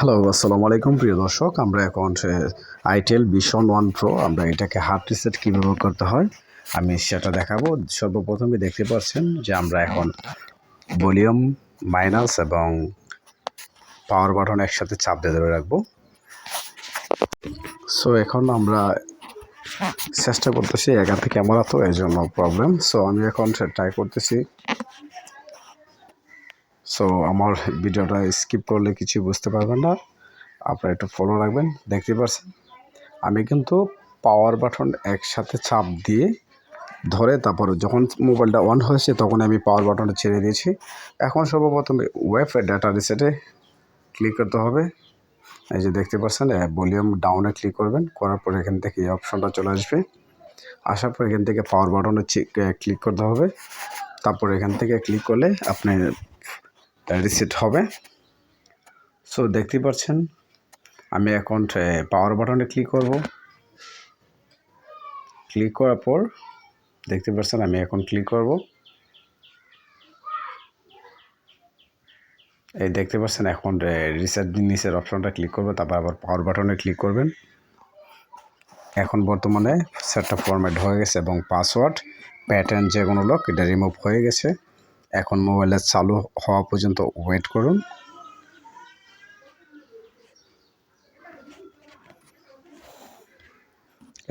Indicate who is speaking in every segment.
Speaker 1: Hello, আসসালামু আলাইকুম প্রিয় দর্শক। আমরা এখন আইটেল ভিশন 1 প্রো আমরা এটাকে হার্ড রিসেট কীভাবে করতে হয় আমি সেটা দেখাবো। সর্বপ্রথমে দেখতে পাচ্ছেন যে আমরা এখন ভলিউম মাইনাস এবং পাওয়ার বাটন একসাথে চাপ দিয়ে ধরে রাখবো। সো এখন আমরা চেষ্টা করতেছি একাতে ক্যামেরা, তো এই জন্য প্রবলেম। সো আমি এখন ট্রাই করতেছি। সো আমার ভিডিওটা স্কিপ করলে কিছু বুঝতে পারবেন না, আপনারা একটু ফলো রাখবেন। দেখতে পাচ্ছেন আমি কিন্তু পাওয়ার বাটন একসাথে চাপ দিয়ে ধরে তারপর যখন মোবাইলটা অন হয়েছে তখন আমি পাওয়ার বাটনটা ছেড়ে দিয়েছি। এখন সর্বপ্রথমে ওয়েব ডাটা রিসেটে ক্লিক করতে হবে। এই যে দেখতে পাচ্ছেন ভলিউম ডাউনে ক্লিক করবেন, করার পর এখান থেকে এই অপশনটা চলে আসবে। আসার পর এখান থেকে পাওয়ার বাটনে ক্লিক করতে হবে। তারপর এখান থেকে ক্লিক করলে আপনি রিসেট হবে। সো দেখতে পাচ্ছেন আমি এখন পাওয়ার বাটনে ক্লিক করব। ক্লিক করার পর দেখতে পাচ্ছেন আমি এখন ক্লিক করব। এই দেখতে পাচ্ছেন এখন রিসেট নিচের অপশনটা ক্লিক করবে, তারপর আবার পাওয়ার বাটনে ক্লিক করবেন। এখন বর্তমানে সেটটা ফরম্যাট হয়ে গেছে এবং পাসওয়ার্ড প্যাটার্ন যে কোনো লক এটা রিমুভ হয়ে গেছে। এখন মোবাইলের চালু হওয়া পর্যন্ত ওয়েট করুন।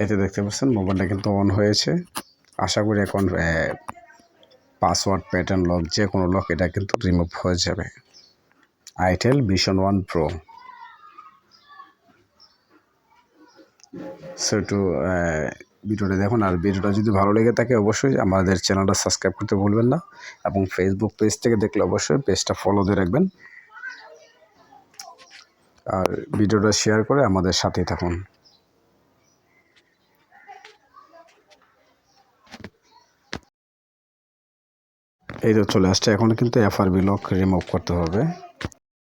Speaker 1: এতে দেখতে পাচ্ছেন মোবাইলটা কিন্তু অন হয়েছে। আশা করি এখন পাসওয়ার্ড প্যাটার্ন লক যে কোনো লক এটা কিন্তু রিমুভ হয়ে যাবে। Itel vision 1 pro. সো একটু ভিডিওটা দেখুন, আর ভিডিওটা যদি ভালো লেগে থাকে অবশ্যই আমাদের চ্যানেলটা সাবস্ক্রাইব করতে ভুলবেন না, এবং ফেসবুক পেজ থেকে দেখলে অবশ্যই পেজটা ফলো দিয়ে রাখবেন, আর ভিডিওটা শেয়ার করে আমাদের সাথেই থাকুন। এই তো চলে আসছে। এখন কিন্তু এফআরবি লক রিমুভ করতে হবে।